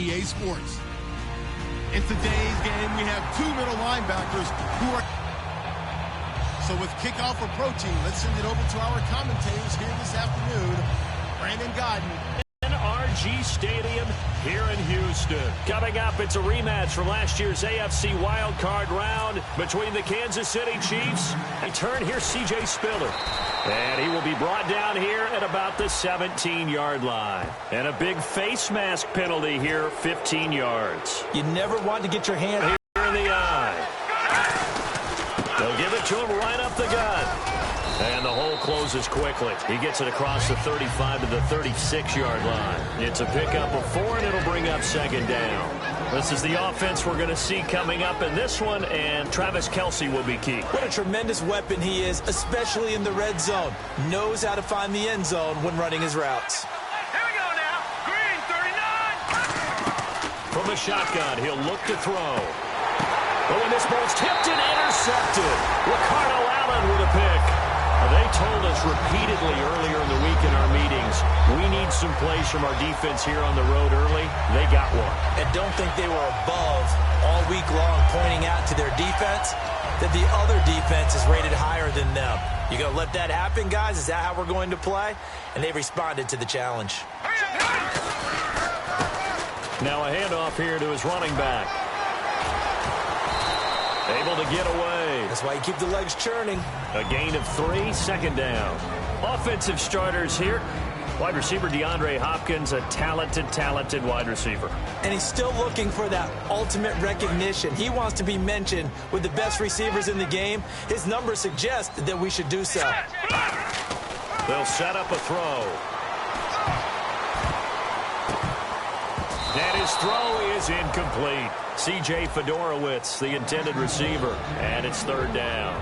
EA Sports. In today's game, we have two middle linebackers who are... So with kickoff approaching, let's send it over to our commentators here this afternoon. Brandon Godden. RG Stadium here in Houston. Coming up, it's a rematch from last year's AFC wildcard round between the Kansas City Chiefs. And turn here, C.J. Spiller. And he will be brought down here at about the 17-yard line. And a big face mask penalty here, 15 yards. You never want to get your hand here in the eye. They'll give it to him right up the gut. And the hole closes quickly. He gets it across the 35 to the 36-yard line. It's a pickup of 4, and it'll bring up second down. This is the offense we're going to see coming up in this one, and Travis Kelce will be key. What a tremendous weapon he is, especially in the red zone. Knows how to find the end zone when running his routes. Here we go now. Green, 39. From the shotgun, he'll look to throw. But when this ball's tipped and intercepted, Ricardo Allen with a pick. They told us repeatedly earlier in the week in our meetings, we need some plays from our defense here on the road early. They got one. And don't think they were above all week long pointing out to their defense that the other defense is rated higher than them. You going to let that happen, guys? Is that how we're going to play? And they responded to the challenge. Now a handoff here to his running back. Able to get away. That's why you keep the legs churning. A gain of 3, second down. Offensive starters here. Wide receiver DeAndre Hopkins, a talented wide receiver. And he's still looking for that ultimate recognition. He wants to be mentioned with the best receivers in the game. His numbers suggest that we should do so. They'll set up a throw. And his throw is incomplete. C.J. Fedorowicz, the intended receiver, and it's third down.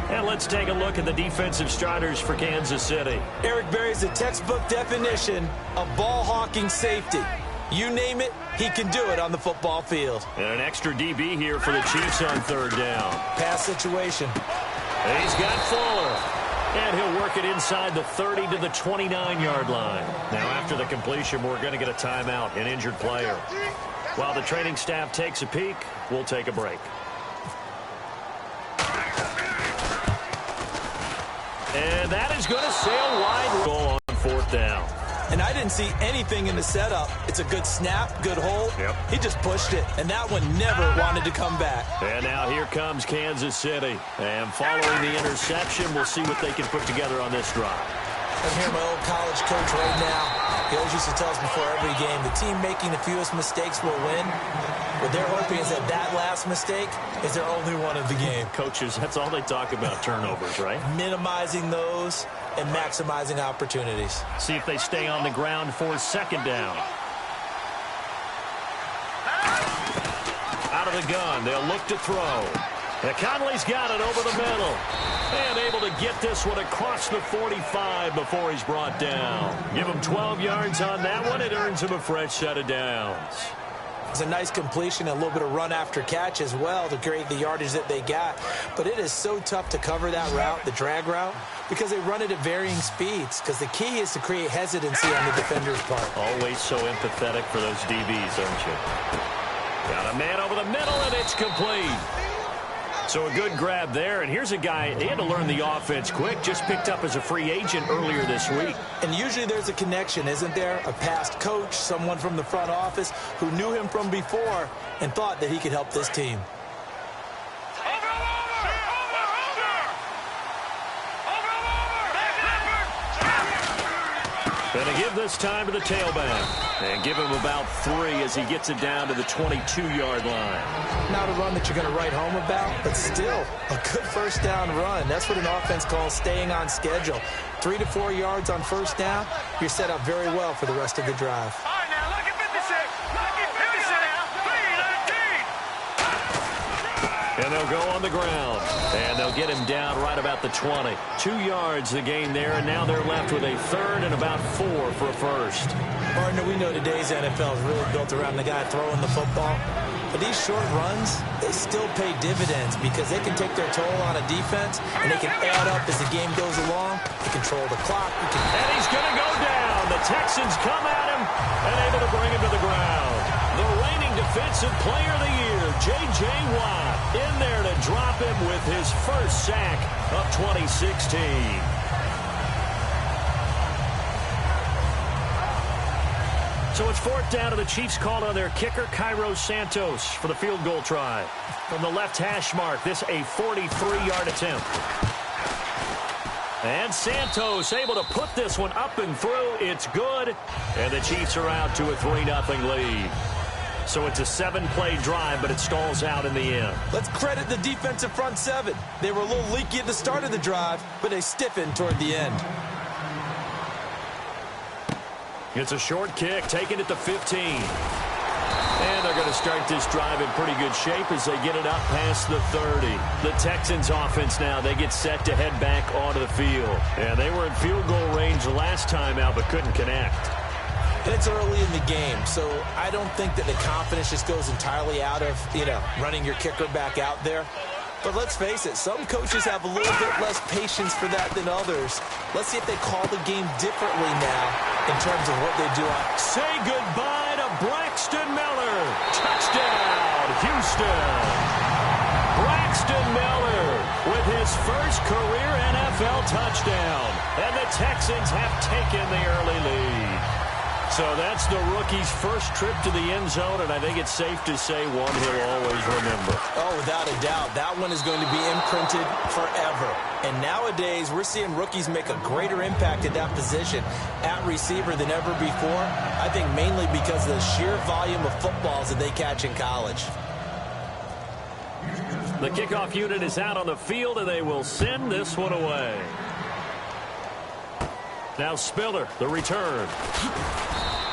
And let's take a look at the defensive starters for Kansas City. Eric Berry's a textbook definition of ball-hawking safety. You name it, he can do it on the football field. And an extra DB here for the Chiefs on third down. Pass situation. And he's got Fuller. And he'll work it inside the 30 to the 29-yard line. Now, after the completion, we're going to get a timeout, an injured player. While the training staff takes a peek, we'll take a break. And that is going to sail wide. Goal on fourth down. And I didn't see anything in the setup. It's a good snap, good hold. Yep. He just pushed it, and that one never wanted to come back. And now here comes Kansas City. And following the interception, we'll see what they can put together on this drive. I'm here, my old college coach right now. He always used to tell us before every game, the team making the fewest mistakes will win. What they're hoping is that last mistake is their only one of the game. Coaches, that's all they talk about, turnovers, right? Minimizing those and maximizing opportunities. See if they stay on the ground for second down. Out of the gun, they'll look to throw. And Conley's got it over the middle. And able to get this one across the 45 before he's brought down. Give him 12 yards on that one. It earns him a fresh set of downs. It's a nice completion, a little bit of run after catch as well to create the yardage that they got. But it is so tough to cover that route, the drag route, because they run it at varying speeds. Because the key is to create hesitancy on the defender's part. Always so empathetic for those DBs, aren't you? Got a man over the middle, and it's complete. So a good grab there, and here's a guy, he had to learn the offense quick, just picked up as a free agent earlier this week. And usually there's a connection, isn't there? A past coach, someone from the front office who knew him from before and thought that he could help this team. Going to give this time to the tailback. And give him about 3 as he gets it down to the 22-yard line. Not a run that you're going to write home about, but still a good first down run. That's what an offense calls staying on schedule. 3 to 4 yards on first down, you're set up very well for the rest of the drive. All right, now look at 56. Look at 56. 3-19. And they'll go on the ground. And they'll get him down right about the 20. 2 yards the gain there, and now they're left with a third and about 4 for a first. Partner, we know today's NFL is really built around the guy throwing the football. But these short runs, they still pay dividends because they can take their toll on a defense, and they can add up as the game goes along. They control the clock. And he's going to go down. The Texans come at him and able to bring him to the ground. Defensive Player of the Year, J.J. Watt, in there to drop him with his first sack of 2016. So it's fourth down, and the Chiefs called on their kicker, Cairo Santos, for the field goal try. From the left hash mark, this a 43-yard attempt. And Santos able to put this one up and through. It's good. And the Chiefs are out to a 3-0 lead. So it's a 7-play drive, but it stalls out in the end. Let's credit the defensive front seven. They were a little leaky at the start of the drive, but they stiffened toward the end. It's a short kick, taken at the 15. And they're going to start this drive in pretty good shape as they get it up past the 30. The Texans offense now, they get set to head back onto the field. And they were in field goal range last time out, but couldn't connect. And it's early in the game, so I don't think that the confidence just goes entirely out of, running your kicker back out there. But let's face it, some coaches have a little bit less patience for that than others. Let's see if they call the game differently now in terms of what they do. Say goodbye to Braxton Miller. Touchdown, Houston. Braxton Miller with his first career NFL touchdown. And the Texans have taken the early lead. So that's the rookie's first trip to the end zone, and I think it's safe to say one he'll always remember. Oh, without a doubt. That one is going to be imprinted forever. And nowadays, we're seeing rookies make a greater impact at that position at receiver than ever before. I think mainly because of the sheer volume of footballs that they catch in college. The kickoff unit is out on the field, and they will send this one away. Now Spiller, the return.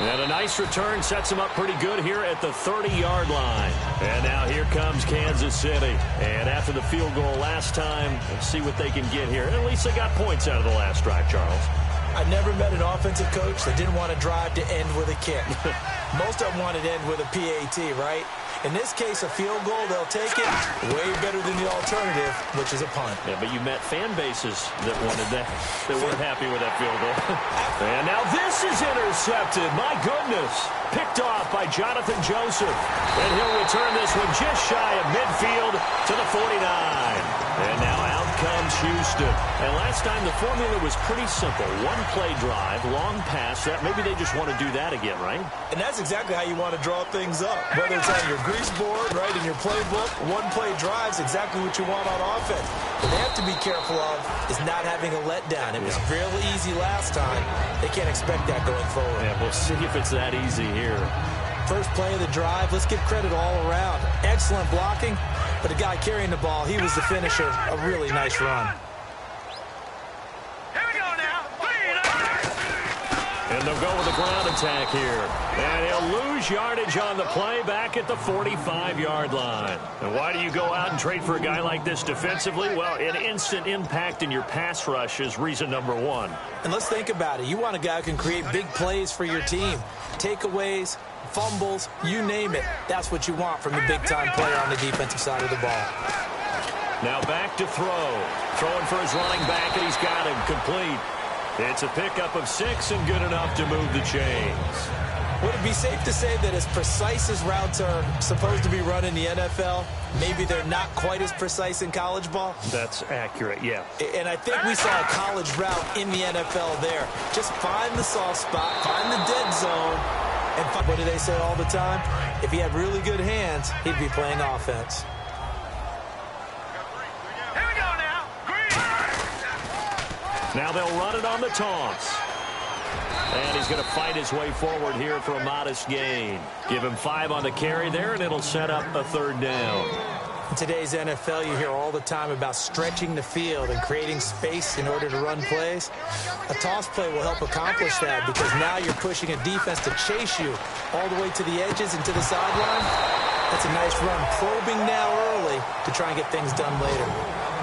And a nice return sets him up pretty good here at the 30-yard line. And now here comes Kansas City. And after the field goal last time, let's see what they can get here. At least they got points out of the last drive, Charles. I never met an offensive coach that didn't want to drive to end with a kick. Most of them wanted to end with a PAT, right? In this case, a field goal, they'll take it way better than the alternative, which is a punt. Yeah, but you met fan bases that wanted that. They weren't happy with that field goal. And now this is intercepted. My goodness. Picked off by Jonathan Joseph. And he'll return this one just shy of midfield to the 49. And now out comes Houston. And last time the formula was pretty simple. One-play drive, long pass. That maybe they just want to do that again, right? And that's exactly how you want to draw things up. Whether it's on your grease board, right, in your playbook, one-play drive's exactly what you want on offense. What they have to be careful of is not having a letdown. It was fairly easy last time. They can't expect that going forward. Yeah, we'll see if it's that easy here. First play of the drive, let's give credit all around. Excellent blocking, but the guy carrying the ball, he was the finisher. A really nice run. Here we go now. 3-0. And they'll go with the ground attack here. And he'll lose yardage on the play back at the 45-yard line. And why do you go out and trade for a guy like this defensively? Well, an instant impact in your pass rush is reason number one. And let's think about it. You want a guy who can create big plays for your team. Takeaways, fumbles, you name it. That's what you want from a big-time player on the defensive side of the ball. Now back to throw. Throwing for his running back, and he's got him complete. It's a pickup of 6 and good enough to move the chains. Would it be safe to say that as precise as routes are supposed to be run in the NFL, maybe they're not quite as precise in college ball? That's accurate, yeah. And I think we saw a college route in the NFL there. Just find the soft spot, find the dead zone, and what do they say all the time? If he had really good hands, he'd be playing offense. Here we go now. Green. Now they'll run it on the toss. And he's going to fight his way forward here for a modest gain. Give him 5 on the carry there, and it'll set up a 3rd down. In today's NFL, you hear all the time about stretching the field and creating space in order to run plays. A toss play will help accomplish that because now you're pushing a defense to chase you all the way to the edges and to the sideline. That's a nice run, probing now early to try and get things done later.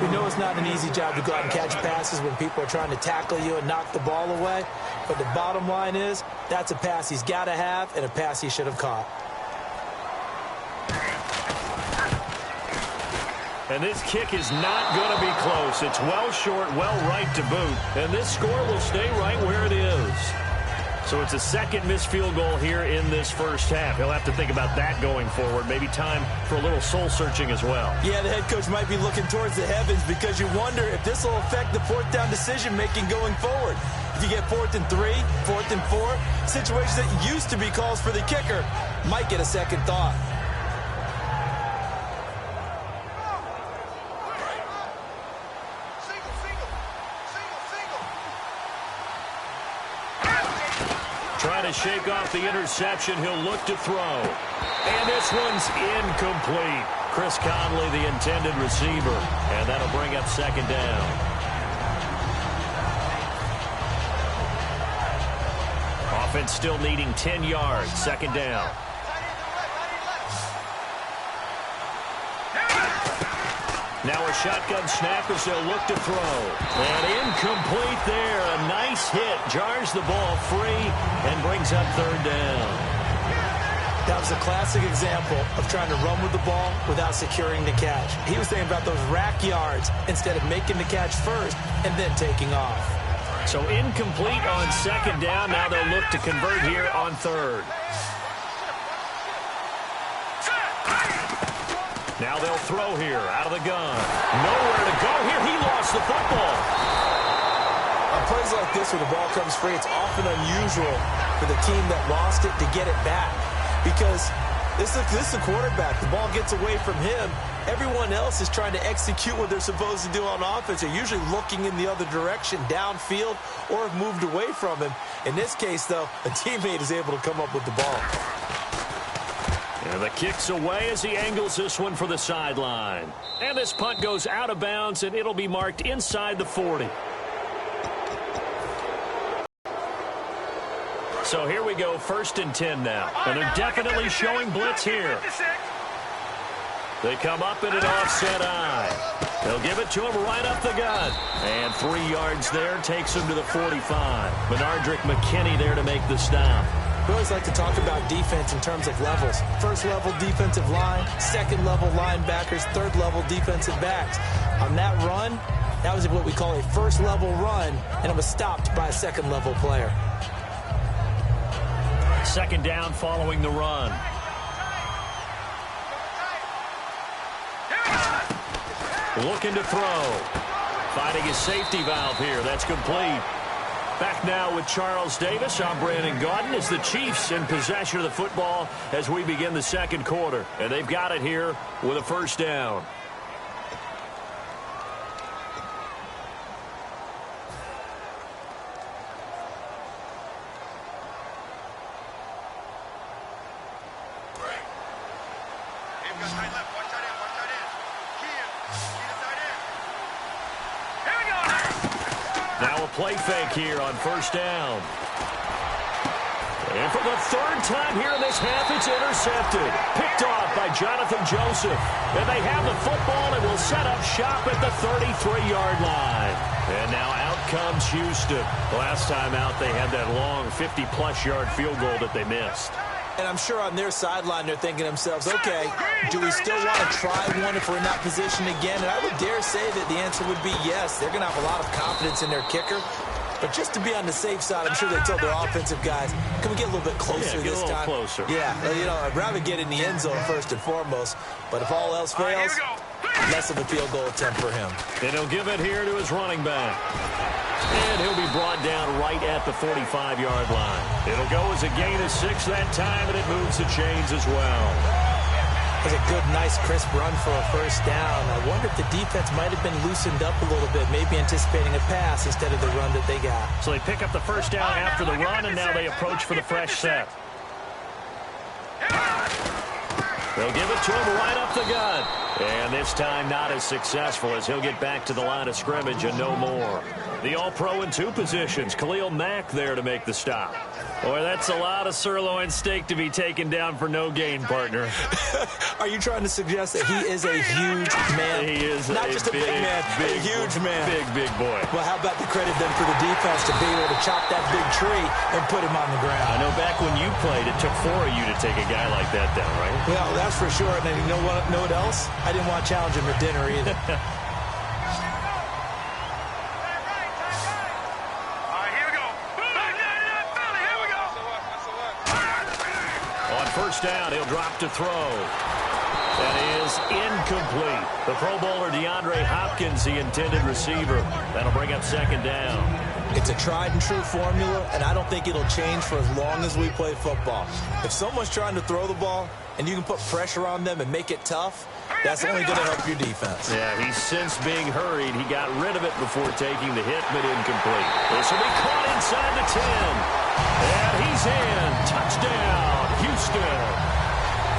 We know it's not an easy job to go out and catch passes when people are trying to tackle you and knock the ball away. But the bottom line is, that's a pass he's got to have and a pass he should have caught. And this kick is not going to be close. It's well short, well right to boot. And this score will stay right where it is. So it's a second missed field goal here in this first half. He'll have to think about that going forward. Maybe time for a little soul-searching as well. Yeah, the head coach might be looking towards the heavens because you wonder if this will affect the fourth down decision-making going forward. If you get 4th and 3, 4th and 4, situations that used to be calls for the kicker might get a second thought. Trying to shake off the interception. He'll look to throw. And this one's incomplete. Chris Conley, the intended receiver. And that'll bring up second down. Offense still needing 10 yards. Second down. Now a shotgun snap as they'll look to throw. And incomplete there. A nice hit. Jars the ball free and brings up third down. That was a classic example of trying to run with the ball without securing the catch. He was thinking about those rack yards instead of making the catch first and then taking off. So incomplete on second down. Now they'll look to convert here on third. Now they'll throw here out of the gun. Nowhere to go here. He lost the football. On plays like this where the ball comes free, it's often unusual for the team that lost it to get it back. Because this is the quarterback. The ball gets away from him. Everyone else is trying to execute what they're supposed to do on offense. They're usually looking in the other direction, downfield, or have moved away from him. In this case, though, a teammate is able to come up with the ball. And the kick's away as he angles this one for the sideline. And this punt goes out of bounds, and it'll be marked inside the 40. So here we go, 1st and 10 now. And they're definitely showing blitz here. They come up in an offset eye. They'll give it to him right up the gut. And 3 yards there takes him to the 45. Menardrick McKinney there to make the stop. We always like to talk about defense in terms of levels. First level defensive line, second level linebackers, third level defensive backs. On that run, that was what we call a first level run, and it was stopped by a second level player. Second down following the run. Looking to throw. Finding his safety valve here. That's complete. Back now with Charles Davis. I'm Brandon Gaudin as the Chiefs in possession of the football as we begin the second quarter. And they've got it here with a first down. Play fake here on first down. And for the third time here in this half, it's intercepted. Picked off by Jonathan Joseph. And they have the football and will set up shop at the 33-yard line. And now out comes Houston. Last time out, they had that long 50-plus yard field goal that they missed. And I'm sure on their sideline they're thinking to themselves, okay, do we still want to try one if we're in that position again? And I would dare say that the answer would be yes. They're going to have a lot of confidence in their kicker. But just to be on the safe side, I'm sure they told their offensive guys, can we get a little bit closer this time? Closer. Yeah, you know, I'd rather get in the end zone first and foremost. But if all else fails, less of a field goal attempt for him. And he'll give it here to his running back. And he'll be brought down right at the 45-yard line. It'll go as a gain of 6 that time, and it moves the chains as well. That's a good, nice, crisp run for a first down. I wonder if the defense might have been loosened up a little bit, maybe anticipating a pass instead of the run that they got. So they pick up the first down after the run, and now they approach for the fresh set. They'll give it to him right up the gut. And this time not as successful as he'll get back to the line of scrimmage and no more. The All-Pro in 2 positions. Khalil Mack there to make the stop. Boy, that's a lot of sirloin steak to be taken down for no gain, partner. Are you trying to suggest that he is a huge man? He is not just a big man, a huge man. Big boy. Well, how about the credit then for the defense to be able to chop that big tree and put him on the ground? I know back when you played, it took 4 of you to take a guy like that down, right? Well, that's for sure. And you know what else? I didn't want to challenge him at dinner either. first down. He'll drop to throw. That is incomplete. The Pro Bowler DeAndre Hopkins, the intended receiver. That'll bring up second down. It's a tried-and-true formula, and I don't think it'll change for as long as we play football. If someone's trying to throw the ball and you can put pressure on them and make it tough, that's only going to help your defense. Yeah, he's since being hurried. He got rid of it before taking the hit, but incomplete. This will be caught inside the 10. And he's in. Touchdown, Houston.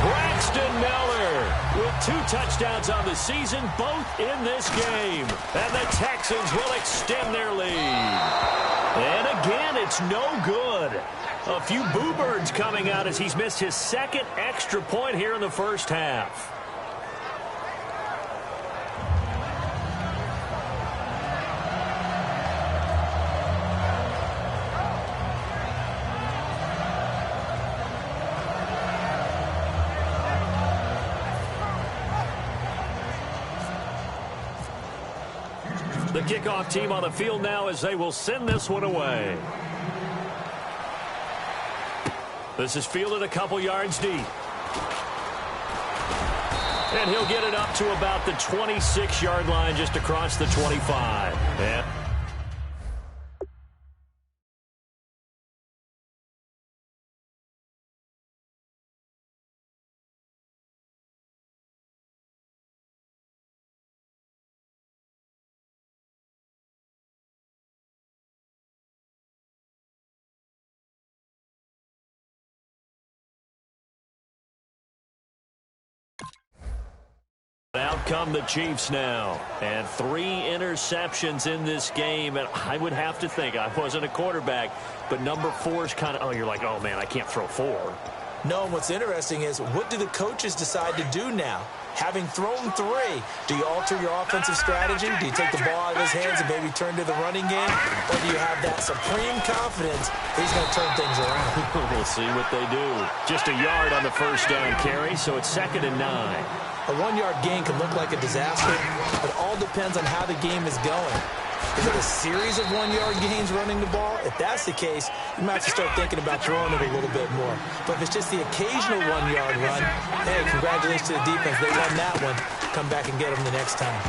Braxton Miller with 2 touchdowns on the season, both in this game. And the Texans will extend their lead. And again, it's no good. A few boo birds coming out as he's missed his second extra point here in the first half. The kickoff team on the field now as they will send this one away. This is fielded a couple yards deep. And he'll get it up to about the 26-yard line, just across the 25. Yeah. Out come the Chiefs now. And 3 interceptions in this game. And I would have to think, I wasn't a quarterback, but number 4 is kind of, oh, you're like, oh, man, I can't throw 4. No, what's interesting is, what do the coaches decide to do now? Having thrown 3, do you alter your offensive strategy? Do you take the ball out of his hands and maybe turn to the running game? Or do you have that supreme confidence that he's going to turn things around? We'll see what they do. Just a yard on the first down carry, so it's 2nd and 9. A 1-yard gain can look like a disaster, but all depends on how the game is going. Is it a series of 1-yard gains running the ball? If that's the case, you might have to start thinking about throwing it a little bit more. But if it's just the occasional 1-yard run, hey, congratulations to the defense. They won that one. Come back and get them the next time.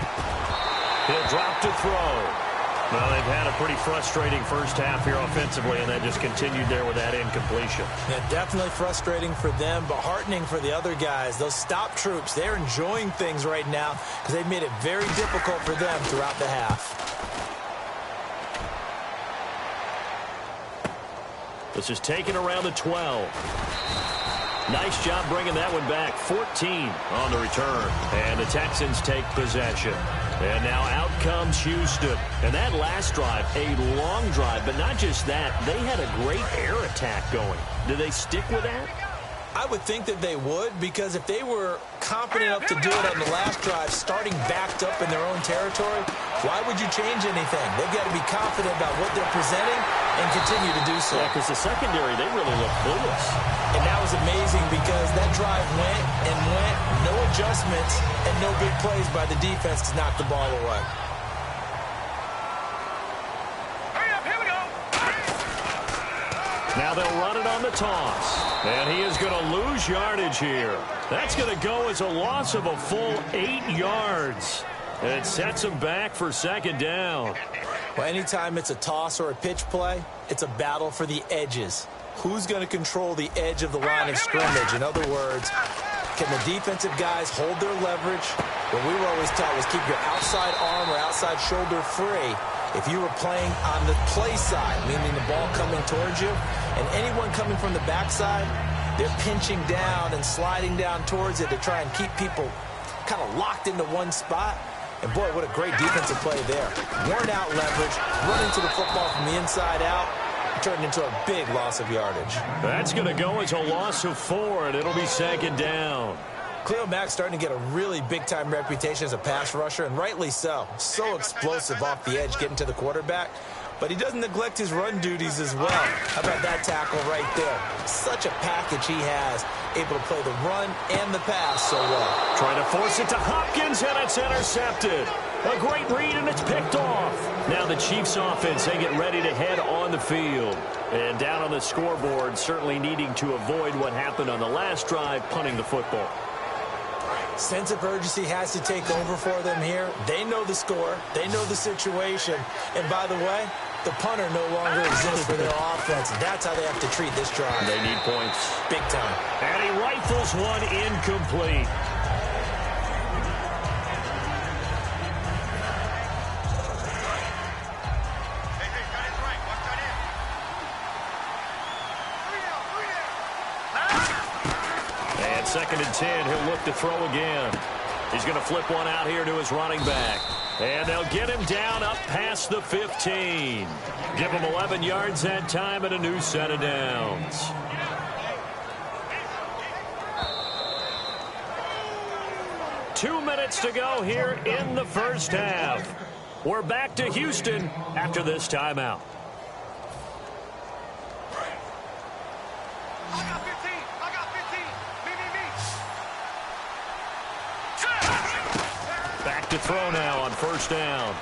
He'll drop to throw. Well, they've had a pretty frustrating first half here offensively, and that just continued there with that incompletion. Yeah, definitely frustrating for them, but heartening for the other guys. Those stop troops, they're enjoying things right now because they've made it very difficult for them throughout the half. This is taken around the 12. Nice job bringing that one back. 14 on the return. And the Texans take possession. And now out comes Houston. And that last drive, a long drive, but not just that. They had a great air attack going. Do they stick with that? I would think that they would, because if they were confident enough to do it on the last drive, starting backed up in their own territory, why would you change anything? They've got to be confident about what they're presenting and continue to do so. Yeah, because the secondary, they really look clueless. And that was amazing because that drive went and went, no adjustments, and no big plays by the defense to knock the ball away. Now they'll run it on the toss. And he is going to lose yardage here. That's going to go as a loss of a full 8 yards. And it sets him back for 2nd down. Well, anytime it's a toss or a pitch play, it's a battle for the edges. Who's going to control the edge of the line of scrimmage? In other words, can the defensive guys hold their leverage? What we were always taught was keep your outside arm or outside shoulder free. If you were playing on the play side, meaning the ball coming towards you, and anyone coming from the backside, they're pinching down and sliding down towards it to try and keep people kind of locked into one spot. And boy, what a great defensive play there. Worn out leverage, running to the football from the inside out, turned into a big loss of yardage. That's going to go as a loss of 4, and it'll be 2nd down. Khalil Mack's starting to get a really big-time reputation as a pass rusher, and rightly so. So explosive off the edge getting to the quarterback. But he doesn't neglect his run duties as well. How about that tackle right there? Such a package he has, able to play the run and the pass so well. Trying to force it to Hopkins, and it's intercepted. A great read, and it's picked off. Now the Chiefs offense, they get ready to head on the field. And down on the scoreboard, certainly needing to avoid what happened on the last drive, punting the football. Sense of urgency has to take over for them here. They know the score. They know the situation. And by the way, the punter no longer exists for their offense. That's how they have to treat this drive. They need points. Big time. And he rifles one incomplete. And 2nd and 10, he'll look to throw again. He's going to flip one out here to his running back. And they'll get him down up past the 15. Give him 11 yards that time and a new set of downs. Two minutes to go here in the first half. We're back to Houston after this timeout. Back to throw now on 1st down.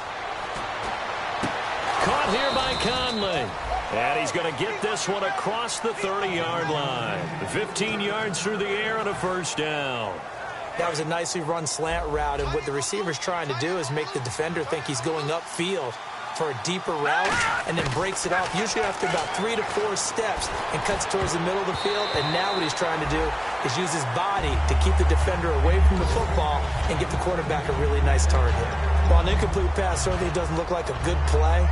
Caught here by Conley. And he's going to get this one across the 30-yard line. 15 yards through the air and a 1st down. That was a nicely run slant route, and what the receiver's trying to do is make the defender think he's going upfield for a deeper route, and then breaks it off, usually after about 3 to 4 steps, and cuts towards the middle of the field. And now what he's trying to do is use his body to keep the defender away from the football and get the quarterback a really nice target. While an incomplete pass certainly doesn't look like a good play,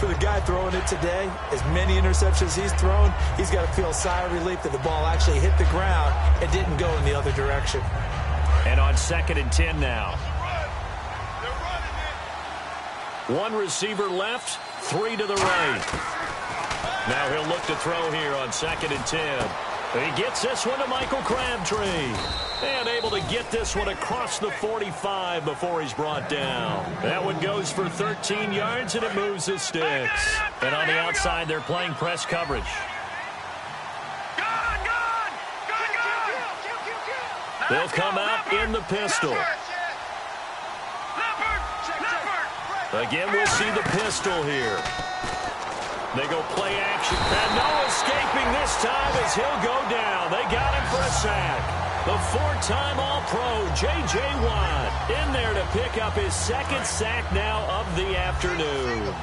for the guy throwing it today, as many interceptions he's thrown, he's got to feel a sigh of relief that the ball actually hit the ground and didn't go in the other direction. And on 2nd and 10 now. One receiver left, 3 to the right. Now he'll look to throw here on 2nd and 10. He gets this one to Michael Crabtree. And able to get this one across the 45 before he's brought down. That one goes for 13 yards, and it moves the sticks. And on the outside, they're playing press coverage. They'll come out in the pistol. Again, we'll see the pistol here. They go play action. And no escaping this time as he'll go down. They got him for a sack. The 4-time All-Pro, J.J. Watt, in there to pick up his 2nd sack now of the afternoon.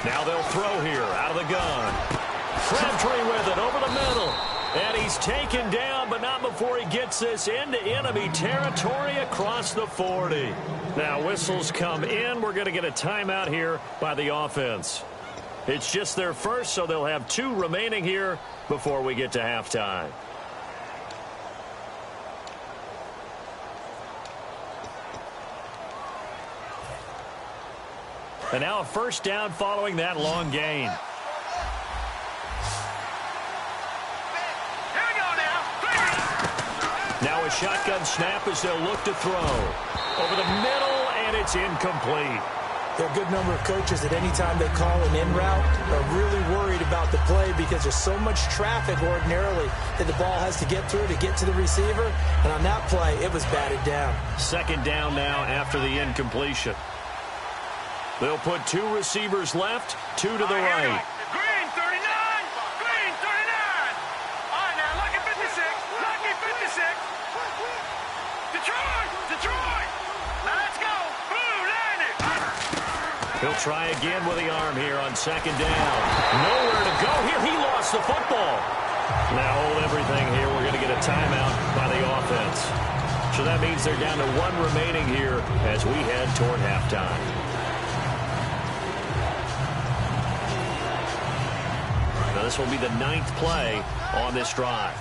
Now they'll throw here out of the gun. Crabtree with it over the middle. And he's taken down, but not before he gets this into enemy territory across the 40. Now whistles come in. We're going to get a timeout here by the offense. It's just their first, so they'll have 2 remaining here before we get to halftime. And now a 1st down following that long gain. Now a shotgun snap as they'll look to throw. Over the middle, and it's incomplete. There are a good number of coaches at any time they call an in route are really worried about the play because there's so much traffic ordinarily that the ball has to get through to get to the receiver. And on that play, it was batted down. 2nd down now after the incompletion. They'll put 2 receivers left, 2 to the right. Green 39! Green 39! All right, now, lucky 56! Lucky 56! Detroit! Detroit! Now, let's go! Blue, line it! He'll try again with the arm here on 2nd down. Nowhere to go here. He lost the football. Now hold everything here. We're going to get a timeout by the offense. So that means they're down to 1 remaining here as we head toward halftime. Now this will be the 9th play on this drive.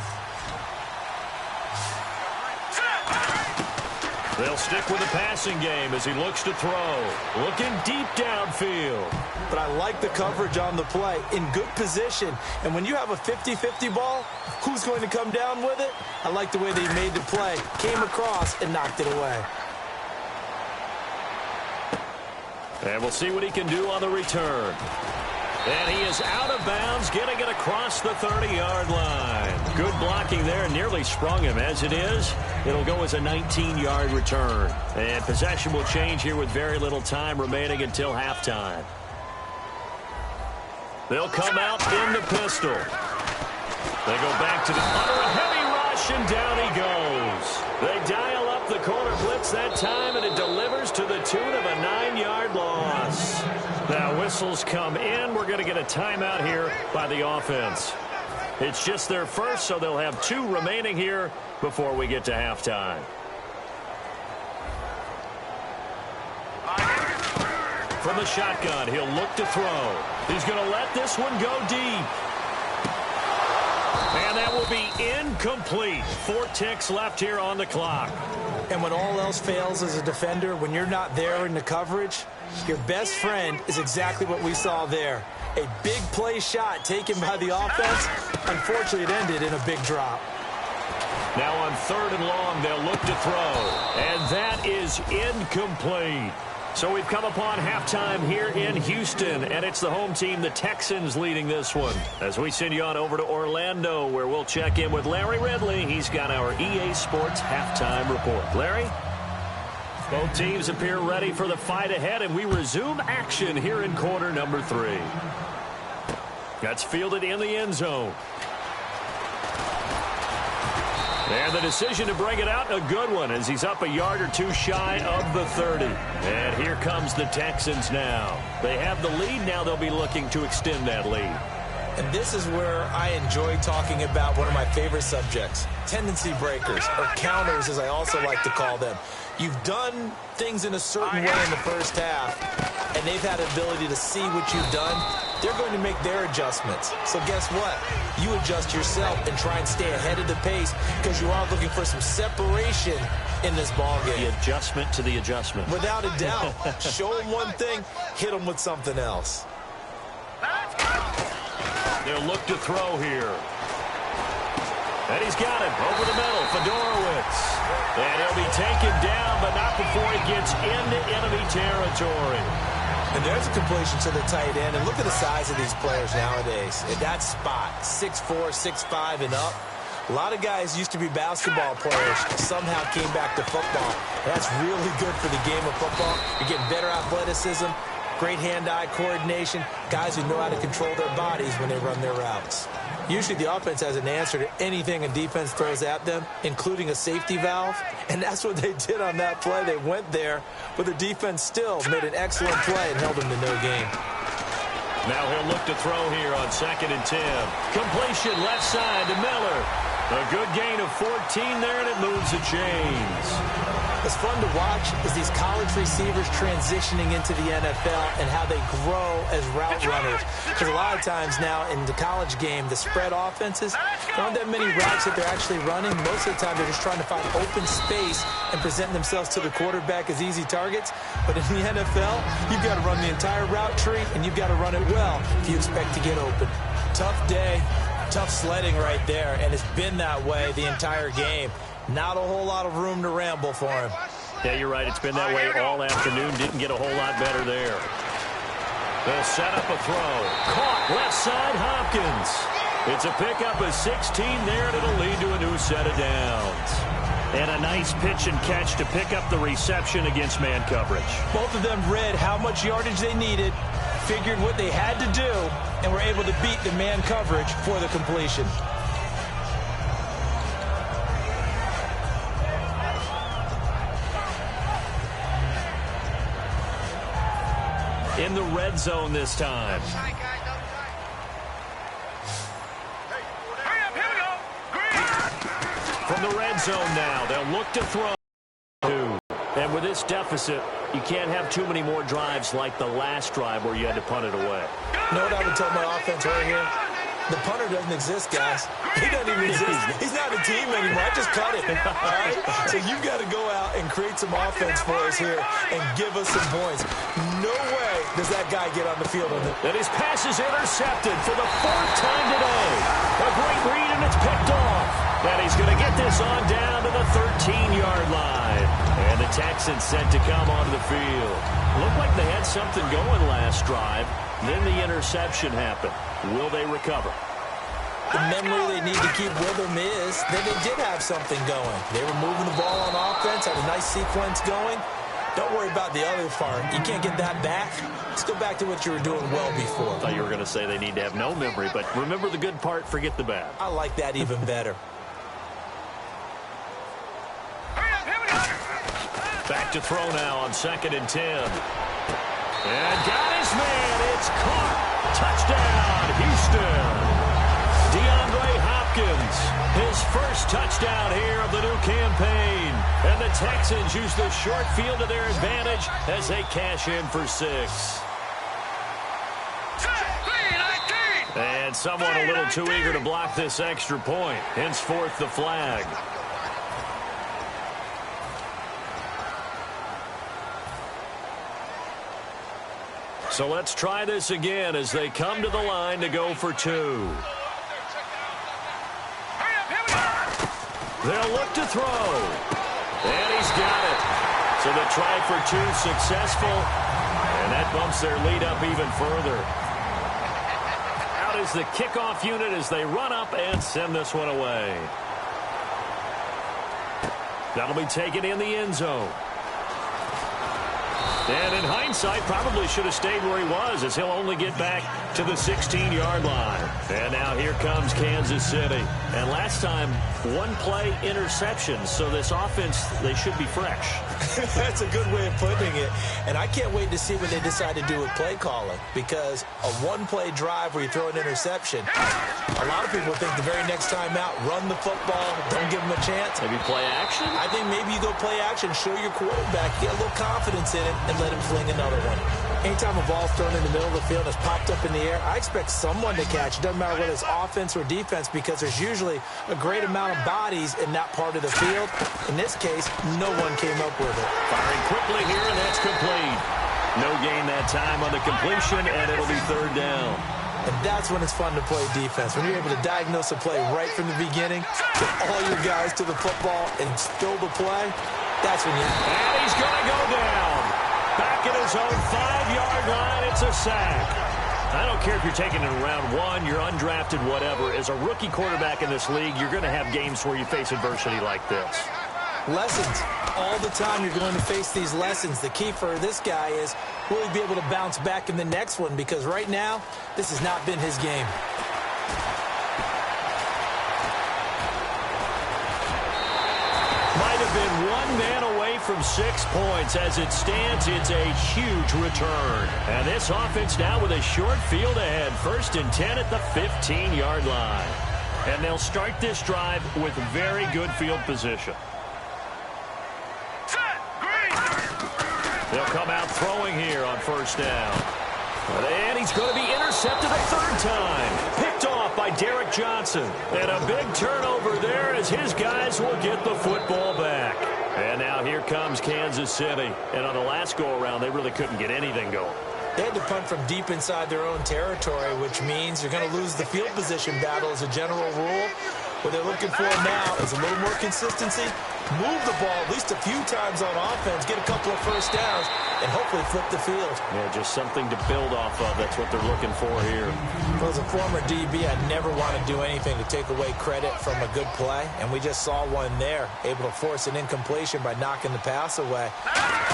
They'll stick with the passing game as he looks to throw. Looking deep downfield. But I like the coverage on the play. In good position. And when you have a 50-50 ball, who's going to come down with it? I like the way they made the play. Came across and knocked it away. And we'll see what he can do on the return. And he is out of bounds, getting it across the 30-yard line. Good blocking there, nearly sprung him. As it is, it'll go as a 19-yard return. And possession will change here with very little time remaining until halftime. They'll come out in the pistol. They go back to the under a heavy rush, and down he goes. They dial up the corner blitz that time, and it delivers to the tune of a 9-yard loss. Now whistles come in. We're going to get a timeout here by the offense. It's just their first, so they'll have 2 remaining here before we get to halftime. From the shotgun, he'll look to throw. He's going to let this one go deep. And that will be incomplete. 4 ticks left here on the clock. And when all else fails as a defender, when you're not there in the coverage, your best friend is exactly what we saw there. A big play shot taken by the offense. Unfortunately, it ended in a big drop. Now on 3rd and long, they'll look to throw. And that is incomplete. So we've come upon halftime here in Houston, and it's the home team, the Texans, leading this one. As we send you on over to Orlando, where we'll check in with Larry Ridley. He's got our EA Sports halftime report. Larry? Both teams appear ready for the fight ahead, and we resume action here in quarter number 3. That's fielded in the end zone. And the decision to bring it out, a good one, as he's up a yard or 2 shy of the 30. And here comes the Texans now. They have the lead. Now they'll be looking to extend that lead. And this is where I enjoy talking about one of my favorite subjects, tendency breakers, or counters, as I also like to call them. You've done things in a certain way in the first half, and they've had the ability to see what you've done. They're going to make their adjustments. So guess what? You adjust yourself and try and stay ahead of the pace, because you are looking for some separation in this ballgame. The adjustment to the adjustment. Without a doubt. Show them one thing, hit them with something else. They'll look to throw here. And he's got it over the middle, Fedorowicz. And he'll be taken down, but not before he gets into enemy territory. And there's a completion to the tight end. And look at the size of these players nowadays. At that spot, 6'4", 6'5", and up. A lot of guys used to be basketball players, somehow came back to football. And that's really good for the game of football. You're getting better athleticism, great hand-eye coordination, guys who know how to control their bodies when they run their routes. Usually the offense has an answer to anything a defense throws at them, including a safety valve. And that's what they did on that play. They went there, but the defense still made an excellent play and held them to no gain. Now he'll look to throw here on 2nd and 10. Completion left side to Miller. A good gain of 14 there, and it moves the chains. What's fun to watch is these college receivers transitioning into the NFL and how they grow as route runners. Because a lot of times now in the college game, the spread offenses, there aren't that many routes that they're actually running. Most of the time, they're just trying to find open space and present themselves to the quarterback as easy targets. But in the NFL, you've got to run the entire route tree, and you've got to run it well if you expect to get open. Tough day, tough sledding right there, and it's been that way the entire game. Not a whole lot of room to ramble for him. Yeah, you're right. It's been that way all afternoon. Didn't get a whole lot better there. They'll set up a throw. Caught left side, Hopkins. It's a pickup of 16 there, and it'll lead to a new set of downs. And a nice pitch and catch to pick up the reception against man coverage. Both of them read how much yardage they needed, figured what they had to do, and were able to beat the man coverage for the completion. In the red zone this time. From the red zone now, they'll look to throw. And with this deficit, you can't have too many more drives like the last drive where you had to punt it away. You know what I would tell my offense right here? The punter doesn't exist, guys. He doesn't even exist. He's not a team anymore. I just cut it. All right? So you've got to go out and create some offense for us here and give us some points. No way does that guy get on the field. And his pass is intercepted for the 4th time today. A great read, and it's picked off. And he's going to get this on down to the 13-yard line. And the Texans set to come onto the field. Looked like they had something going last drive. Then the interception happened. Will they recover? The memory they need to keep with them is that they did have something going. They were moving the ball on offense, had a nice sequence going. Don't worry about the other part. You can't get that back. Let's go back to what you were doing well before. I thought you were going to say they need to have no memory, but remember the good part, forget the bad. I like that even better. Back to throw now on 2nd and 10. And got his man. It's caught. Touchdown, Houston. DeAndre Hopkins, his first touchdown here of the new campaign. And the Texans use the short field to their advantage as they cash in for 6. And someone a little too eager to block this extra point. Henceforth, the flag. So let's try this again as they come to the line to go for 2. They'll look to throw. And he's got it. So the try for 2 successful. And that bumps their lead up even further. Out is the kickoff unit as they run up and send this one away. That'll be taken in the end zone. And in hindsight, probably should have stayed where he was, as he'll only get back to the 16-yard line. And now here comes Kansas City. And last time, 1-play interception. So this offense, they should be fresh. That's a good way of putting it. And I can't wait to see what they decide to do with play calling. Because a 1-play drive where you throw an interception, a lot of people think the very next time out, run the football, don't give them a chance. Maybe play action? I think maybe you go play action, show your quarterback, get a little confidence in it, and let him fling another one. Anytime a ball's thrown in the middle of the field and it's popped up in the air, I expect someone to catch. It doesn't matter whether it's offense or defense, because there's usually a great amount of bodies in that part of the field. In this case, no one came up with it. Firing quickly here, and that's complete. No gain that time on the completion, and it'll be 3rd down. And that's when it's fun to play defense. When you're able to diagnose a play right from the beginning, get all your guys to the football and spill the play, that's when you... And he's going to go down. Back at his own 5-yard line, it's a sack. I don't care if you're taking it in round 1, you're undrafted, whatever. As a rookie quarterback in this league, you're going to have games where you face adversity like this. Lessons. All the time you're going to face these lessons. The key for this guy is will he be able to bounce back in the next one, because right now, this has not been his game. Might have been 1 man away from 6 points. As it stands, it's a huge return. And this offense now with a short field ahead. 1st and 10 at the 15-yard line. And they'll start this drive with very good field position. They'll come out throwing here on 1st down. And he's going to be intercepted a 3rd time. Picked off by Derek Johnson. And a big turnover there as his guys will get the football back. And now here comes Kansas City. And on the last go-around, they really couldn't get anything going. They had to punt from deep inside their own territory, which means you're going to lose the field position battle as a general rule. What they're looking for now is a little more consistency, move the ball at least a few times on offense, get a couple of 1st downs, and hopefully flip the field. Yeah, just something to build off of. That's what they're looking for here. Well, as a former DB, I'd never want to do anything to take away credit from a good play, and we just saw one there, able to force an incompletion by knocking the pass away.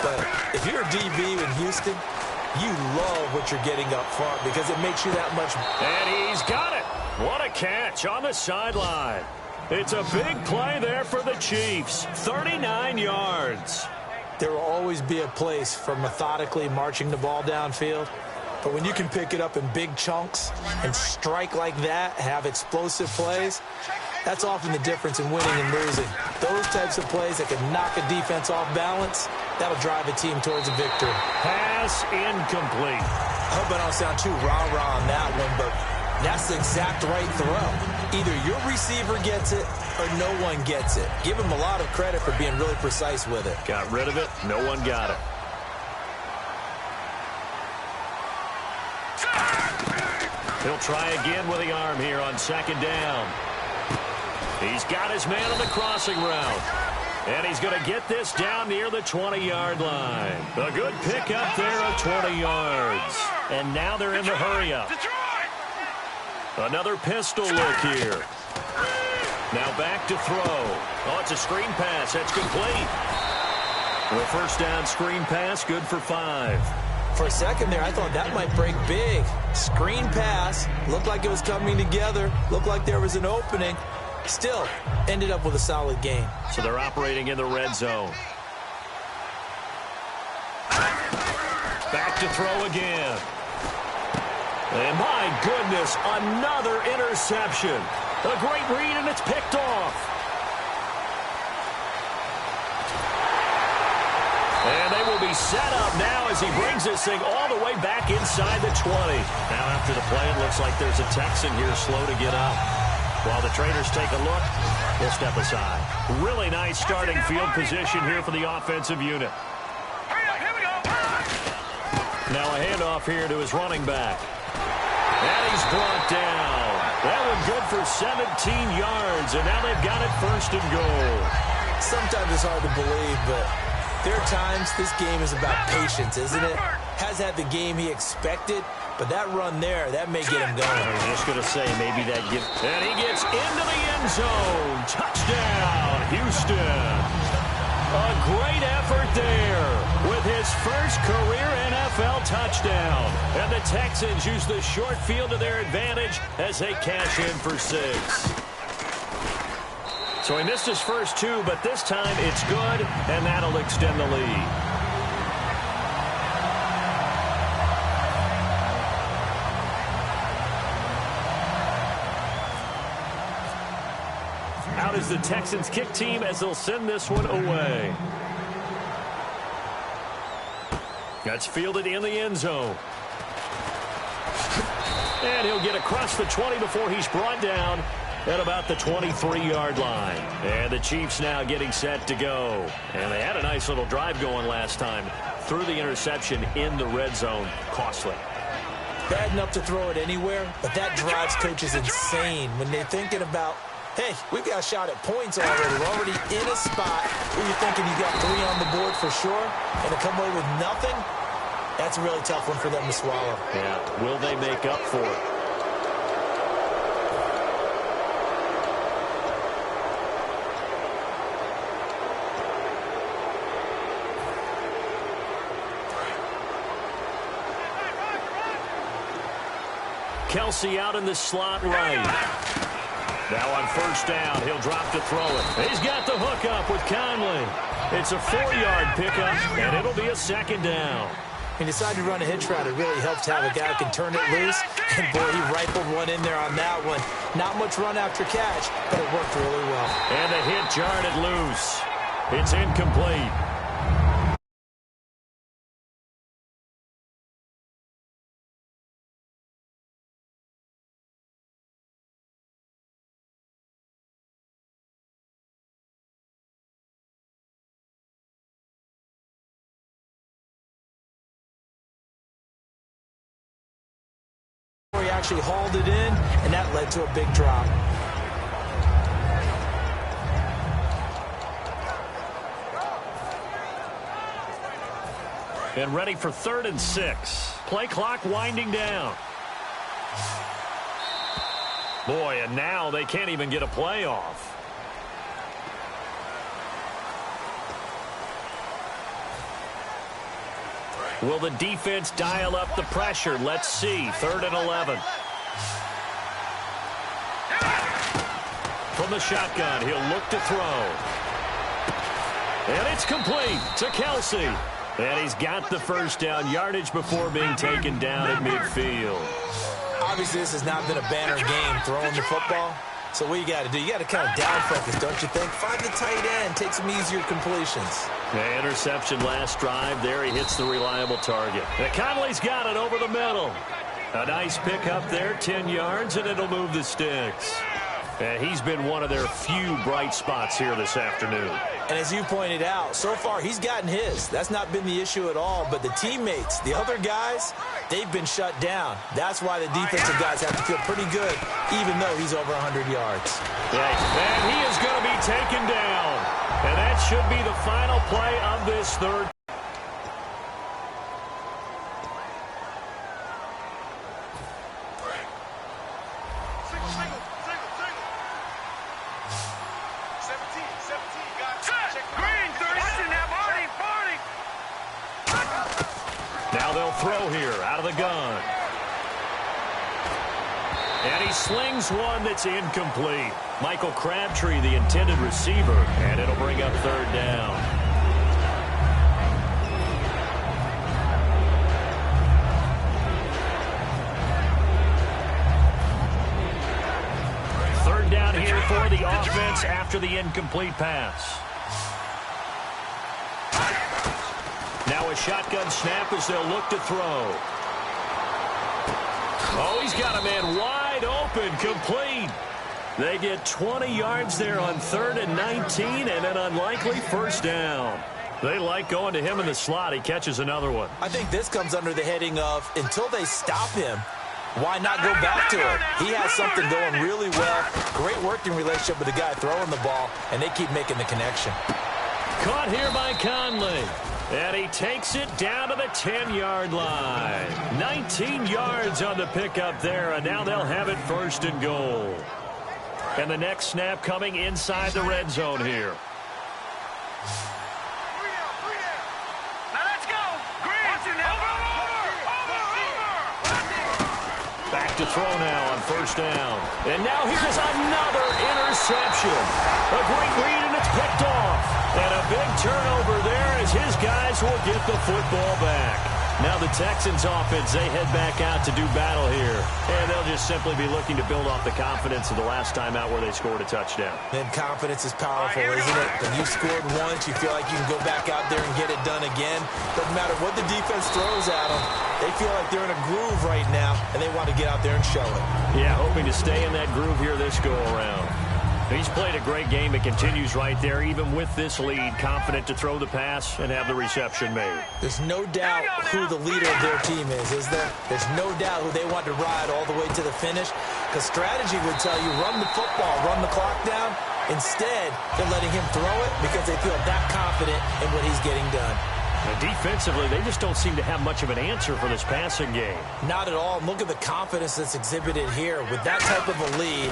But if you're a DB in Houston, you love what you're getting up front because it makes you that much. And he's got it. What a catch on the sideline. It's a big play there for the Chiefs. 39 yards. There will always be a place for methodically marching the ball downfield. But when you can pick it up in big chunks and strike like that, have explosive plays, that's often the difference in winning and losing. Those types of plays that can knock a defense off balance, that'll drive a team towards a victory. Pass incomplete. I hope I don't sound too rah-rah on that one, but that's the exact right throw. Either your receiver gets it or no one gets it. Give him a lot of credit for being really precise with it. Got rid of it. No one got it. He'll try again with the arm here on second down. He's got his man on the crossing route. And he's going to get this down near the 20-yard line. A good pickup there of 20 yards. And now they're in the hurry-up. Another pistol look here. Now back to throw. Oh, it's a screen pass. That's complete. The first down screen pass, good for 5. For a second there, I thought that might break big. Screen pass. Looked like it was coming together. Looked like there was an opening. Still, ended up with a solid game. So they're operating in the red zone. Back to throw again. And my goodness, another interception. A great read, and it's picked off. And they will be set up now as he brings this thing all the way back inside the 20. Now after the play, it looks like there's a Texan here slow to get up. While the Traders take a look, we'll step aside. Really nice starting field position here for the offensive unit. Now a handoff here to his running back. And he's brought down. That one good for 17 yards, and now they've got it first and goal. Sometimes it's hard to believe, but there are times this game is about patience, isn't it? Has had the game he expected, but that run there, that may get him going. I was just going to say, maybe that gives... And he gets into the end zone. Touchdown, Houston. A great effort there with his first career NFL touchdown. And the Texans use the short field to their advantage as they cash in for 6. So he missed his first 2, but this time it's good, and that'll extend the lead. Out is the Texans kick team as they'll send this one away. That's fielded in the end zone. And he'll get across the 20 before he's brought down at about the 23-yard line. And the Chiefs now getting set to go. And they had a nice little drive going last time. Threw the interception in the red zone. Costly. Bad enough to throw it anywhere, but that drives coaches insane when they're thinking about, hey, we've got a shot at points already. We're already in a spot where you're thinking you got 3 on the board for sure, and to come away with nothing, that's a really tough one for them to swallow. Yeah, will they make up for it? Kelsey out in the slot right. Now on first down, he'll drop to throw it. He's got the hook up with Conley. It's a 4-yard pickup, and it'll be a second down. He decided to run a hitch route. It really helps to have a guy who can turn it loose. And, boy, he rifled one in there on that one. Not much run after catch, but it worked really well. And the hit jarred it loose. It's incomplete. He actually hauled it in, and that led to a big drop. And ready for 3rd and 6. Play clock winding down. Boy, and now they can't even get a play off. Will the defense dial up the pressure? Let's see. 3rd and 11. From the shotgun, he'll look to throw. And it's complete to Kelsey. And he's got the first down, yardage before being taken down at midfield. Obviously, this has not been a banner game throwing the football. So what you got to do, you got to kind of down focus, don't you think? Find the tight end, take some easier completions. The interception last drive. There he hits the reliable target. And Conley's got it over the middle. A nice pickup there, 10 yards, and it'll move the sticks. And he's been one of their few bright spots here this afternoon. And as you pointed out, so far he's gotten his. That's not been the issue at all. But the teammates, the other guys, they've been shut down. That's why the defensive guys have to feel pretty good, even though he's over 100 yards. Right. And he is going to be taken down. And that should be the final play of this third. Now they'll throw here out of the gun. And he slings one that's incomplete. Michael Crabtree, the intended receiver, and it'll bring up third down. Third down here for the offense after the incomplete pass. Now a shotgun snap as they'll look to throw. Oh, he's got a man wide open, complete. They get 20 yards there on 3rd and 19 and an unlikely first down. They like going to him in the slot. He catches another one. I think this comes under the heading of until they stop him, why not go back to it? He has something going really well. Great working relationship with the guy throwing the ball, and they keep making the connection. Caught here by Conley. And he takes it down to the 10-yard line. 19 yards on the pickup there, and now they'll have it 1st and goal. And the next snap coming inside the red zone here. Now let's go. Green. Back to throw now on 1st down. And now here's another interception. A great read, and it's picked off. And a big turnover there as his guys will get the football back. Now the Texans offense, they head back out to do battle here. And they'll just simply be looking to build off the confidence of the last time out where they scored a touchdown. And confidence is powerful, isn't it? When you scored once, you feel like you can go back out there and get it done again. Doesn't matter what the defense throws at them. They feel like they're in a groove right now, and they want to get out there and show it. Yeah, hoping to stay in that groove here this go-around. He's played a great game. It continues right there, even with this lead, confident to throw the pass and have the reception made. There's no doubt who the leader of their team is there? There's no doubt who they want to ride all the way to the finish, because strategy would tell you run the football, run the clock down. Instead, they're letting him throw it because they feel that confident in what he's getting done. And defensively, they just don't seem to have much of an answer for this passing game. Not at all. Look at the confidence that's exhibited here. With that type of a lead,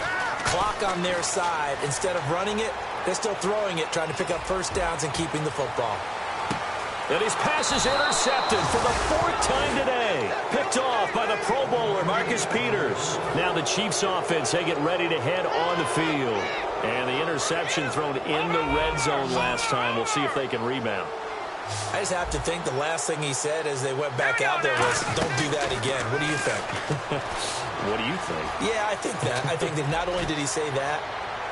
clock on their side, instead of running it, they're still throwing it, trying to pick up first downs and keeping the football. And his pass is intercepted for the 4th time today. Picked off by the Pro Bowler, Marcus Peters. Now the Chiefs offense, they get ready to head on the field. And the interception thrown in the red zone last time. We'll see if they can rebound. I just have to think the last thing he said as they went back out there was, don't do that again. What do you think? What do you think? Yeah, I think that. I think that not only did he say that,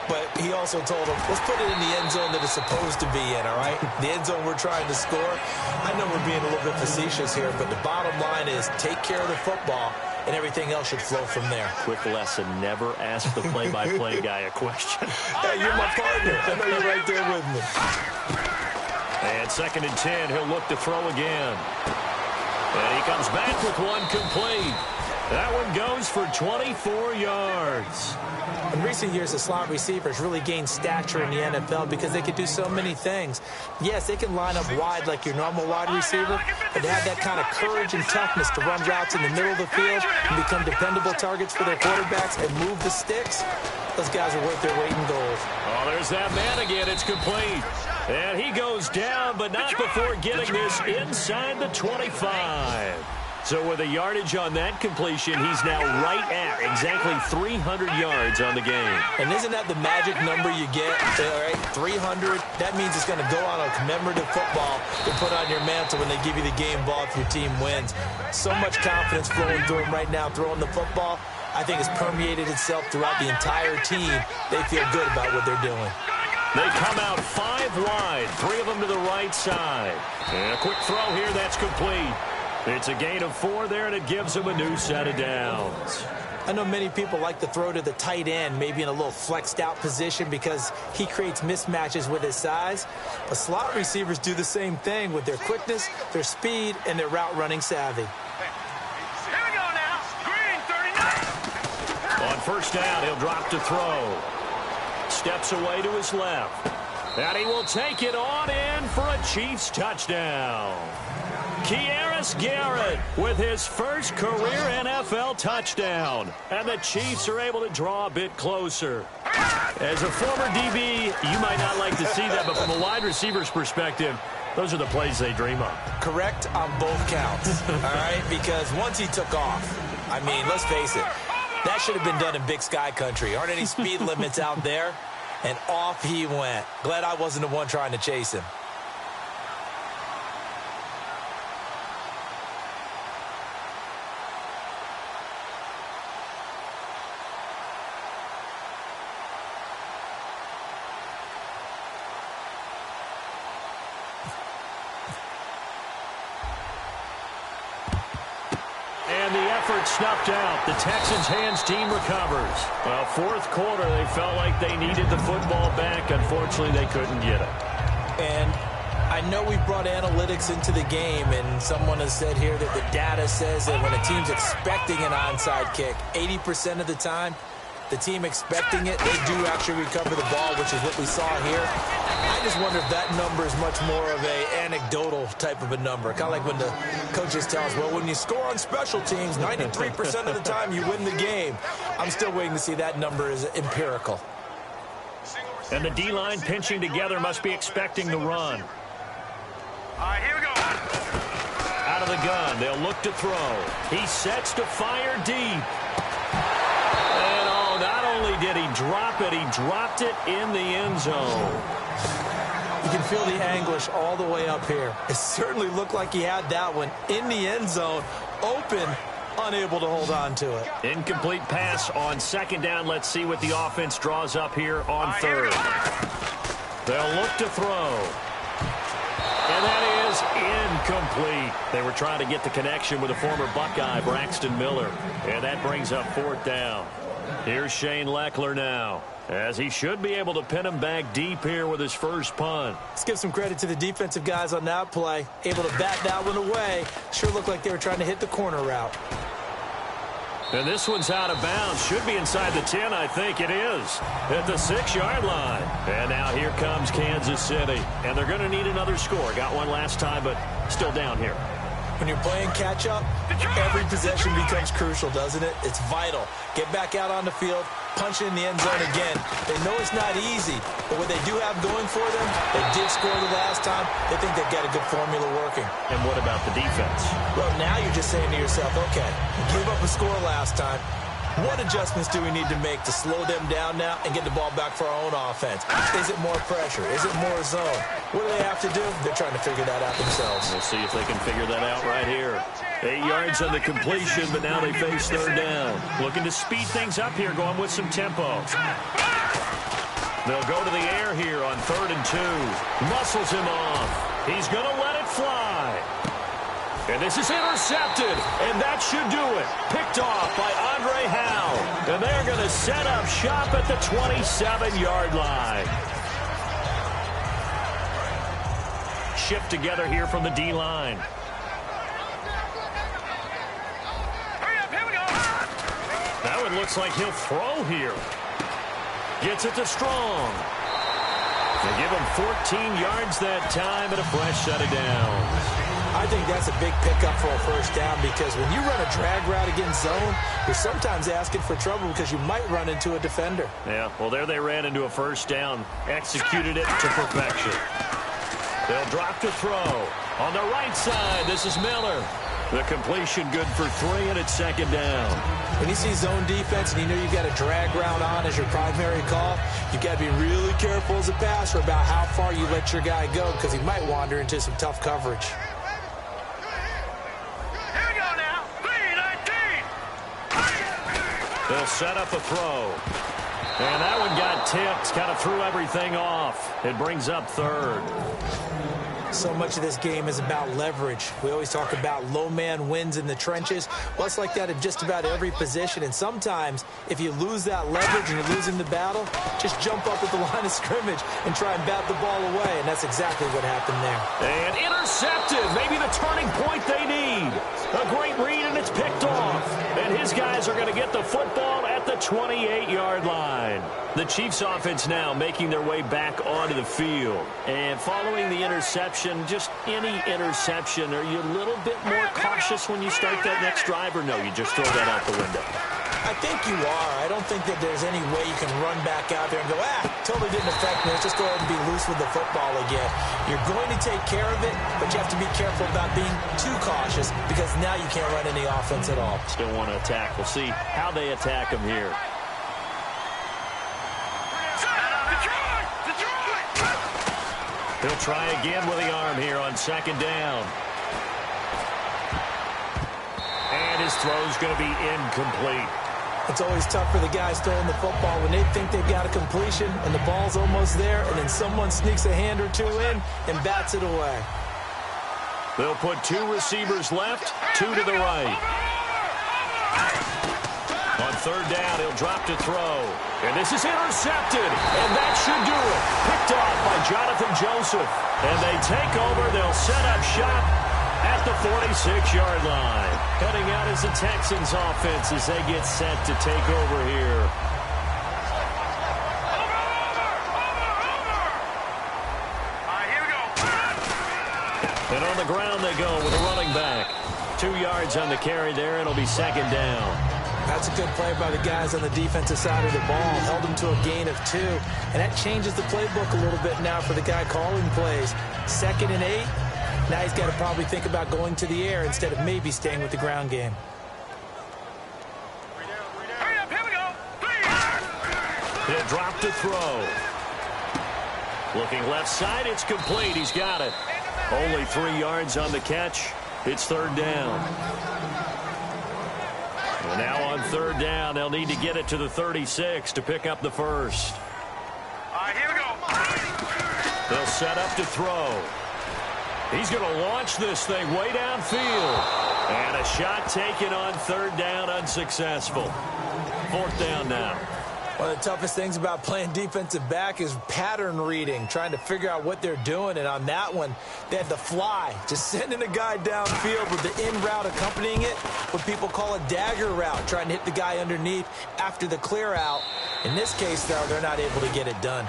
but he also told them, let's put it in the end zone that it's supposed to be in, all right? The end zone we're trying to score. I know we're being a little bit facetious here, but the bottom line is take care of the football, and everything else should flow from there. Quick lesson, never ask the play-by-play guy a question. Hey, you're my partner. I know you're right there with me. And 2nd and 10, he'll look to throw again. And he comes back with one complete. That one goes for 24 yards. In recent years, the slot receivers really gained stature in the NFL because they could do so many things. Yes, they can line up wide like your normal wide receiver, but they have that kind of courage and toughness to run routes in the middle of the field and become dependable targets for their quarterbacks and move the sticks. Those guys are worth their weight in gold. Oh, there's that man again. It's complete. And he goes down, but not before getting this inside the 25. So with a yardage on that completion, he's now right at exactly 300 yards on the game. And isn't that the magic number you get? All right, 300. That means it's going to go on a commemorative football to put on your mantle when they give you the game ball if your team wins. So much confidence flowing through him right now, throwing the football. I think it's permeated itself throughout the entire team. They feel good about what they're doing. They come out 5 wide, 3 of them to the right side. And a quick throw here, that's complete. It's a gain of 4 there, and it gives them a new set of downs. I know many people like to throw to the tight end, maybe in a little flexed out position because he creates mismatches with his size. But slot receivers do the same thing with their quickness, their speed, and their route running savvy. Here we go now. Green, 39. On first down, he'll drop to throw. Steps away to his left. And he will take it on in for a Chiefs touchdown. Kearis Garrett with his first career NFL touchdown. And the Chiefs are able to draw a bit closer. As a former DB, you might not like to see that, but from a wide receiver's perspective, those are the plays they dream of. Correct on both counts, all right? Because once he took off, I mean, let's face it, that should have been done in Big Sky country. Aren't any speed limits out there? And off he went. Glad I wasn't the one trying to chase him. And the effort snuffed out. The Texans' hands team recovers. Well, fourth quarter, they felt like they needed the football back. Unfortunately, they couldn't get it. And I know we brought analytics into the game, and someone has said here that the data says that when a team's expecting an onside kick, 80% of the time, the team expecting it, they do actually recover the ball, which is what we saw here. I just wonder if that number is much more of a anecdotal type of a number. Kind of like when the coaches tell us, well, when you score on special teams, 93% of the time you win the game. I'm still waiting to see that number is empirical. And the D-line pinching together must be expecting the run. All right, here we go. Out of the gun, they'll look to throw. He sets to fire deep. And oh, not only did he drop it, he dropped it in the end zone. You can feel the anguish all the way up here. It certainly looked like he had that one in the end zone, open, unable to hold on to it. Incomplete pass on second down. Let's see what the offense draws up here on third. They'll look to throw. And that is incomplete. They were trying to get the connection with a former Buckeye, Braxton Miller. And that brings up fourth down. Here's Shane Leckler now, as he should be able to pin him back deep here with his first punt. Let's give some credit to the defensive guys on that play. Able to bat that one away. Sure looked like they were trying to hit the corner route. And this one's out of bounds. Should be inside the 10, I think it is. At the 6-yard line. And now here comes Kansas City. And they're going to need another score. Got one last time, but still down here. When you're playing catch-up, every possession becomes crucial, doesn't it? It's vital. Get back out on the field, punch it in the end zone again. They know it's not easy, but what they do have going for them, they did score the last time. They think they've got a good formula working. And what about the defense? Well, now you're just saying to yourself, okay, give up a score last time. What adjustments do we need to make to slow them down now and get the ball back for our own offense? Is it more pressure? Is it more zone? What do they have to do? They're trying to figure that out themselves. We'll see if they can figure that out right here. 8 yards on the completion, but now they face third down. Looking to speed things up here, going with some tempo. They'll go to the air here on 3rd and 2. Muscles him off. He's going to let it fly. And this is intercepted, and that should do it. Picked off by Andre Howe. And they're going to set up shop at the 27-yard line. Shift together here from the D-line. Hurry up, here we go. That one looks like he'll throw here. Gets it to Strong. They give him 14 yards that time and a fresh set of downs. I think that's a big pickup for a first down because when you run a drag route against zone, you're sometimes asking for trouble because you might run into a defender. Yeah, well, there they ran into a first down. Executed it to perfection. They'll drop to throw. On the right side, this is Miller. The completion good for 3, and it's second down. When you see zone defense and you know you've got a drag route on as your primary call, you've got to be really careful as a passer about how far you let your guy go because he might wander into some tough coverage. Here we go now. 3-19. They'll set up a throw. And that one got tipped, kind of threw everything off. It brings up third. So much of this game is about leverage. We always talk about low man wins in the trenches. Well, it's like that in just about every position. And sometimes, if you lose that leverage and you're losing the battle, just jump up at the line of scrimmage and try and bat the ball away. And that's exactly what happened there. And intercepted. Maybe the turning point they need. A great read, and it's picked off. And his guys are going to get the football at the 28-yard line. The Chiefs offense now making their way back onto the field. And following the interception, just any interception, are you a little bit more cautious when you start that next drive, or no, you just throw that out the window? I think you are. I don't think that there's any way you can run back out there and go, totally didn't affect me. Let's just go ahead and be loose with the football again. You're going to take care of it, but you have to be careful about being too cautious because now you can't run any offense at all. Still want to attack. We'll see how they attack him here. He'll try again with the arm here on second down. And his throw's going to be incomplete. It's always tough for the guys throwing the football when they think they've got a completion and the ball's almost there, and then someone sneaks a hand or two in and bats it away. They'll put two receivers left, two to the right. On third down, he'll drop to throw. And this is intercepted, and that should do it. Picked off by Jonathan Joseph. And they take over. They'll set up shop at the 46-yard line. Cutting out is the Texans offense as they get set to take over here. And on the ground they go with a running back. 2 yards on the carry there. It'll be second down. That's a good play by the guys on the defensive side of the ball. Held them to a gain of 2. And that changes the playbook a little bit now for the guy calling plays. 2nd and 8. Now he's got to probably think about going to the air instead of maybe staying with the ground game. He'll drop to throw. Looking left side, it's complete. He's got it. Only 3 yards on the catch. It's third down. And now on third down, they'll need to get it to the 36 to pick up the first. Here we go. They'll set up to throw. He's going to launch this thing way downfield. And a shot taken on third down, unsuccessful. Fourth down now. One of the toughest things about playing defensive back is pattern reading, trying to figure out what they're doing. And on that one, they had the fly, just sending a guy downfield with the in route accompanying it, what people call a dagger route, trying to hit the guy underneath after the clear out. In this case, though, they're not able to get it done.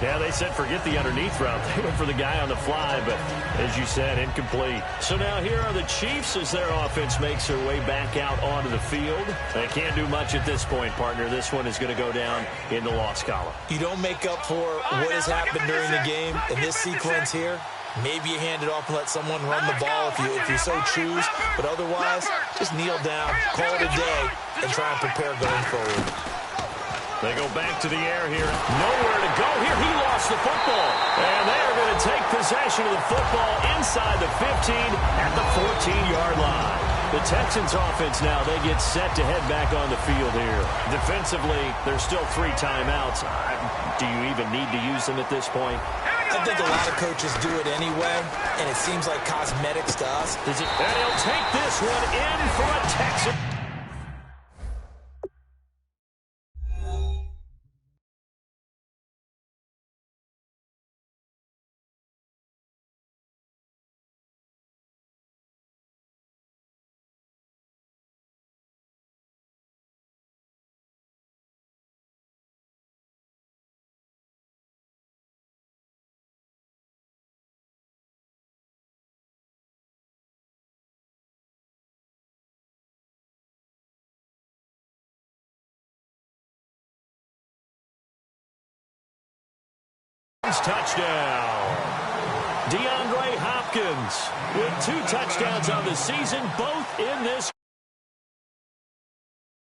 Yeah, they said forget the underneath route. They went for the guy on the fly, but as you said, incomplete. So now here are the Chiefs as their offense makes their way back out onto the field. They can't do much at this point, partner. This one is going to go down in the loss column. You don't make up for what has happened during the game in this sequence here. Maybe you hand it off and let someone run the ball if you so choose. But otherwise, just kneel down, call it a day, and try and prepare going forward. They go back to the air here. Nowhere to go here. He lost the football. And they are going to take possession of the football inside the 15 at the 14-yard line. The Texans offense now, they get set to head back on the field here. Defensively, there's still 3 timeouts. Do you even need to use them at this point? I think a lot of coaches do it anyway, and it seems like cosmetics to us. And he'll take this one in for a Texan. Touchdown. DeAndre Hopkins with 2 touchdowns on the season, both in this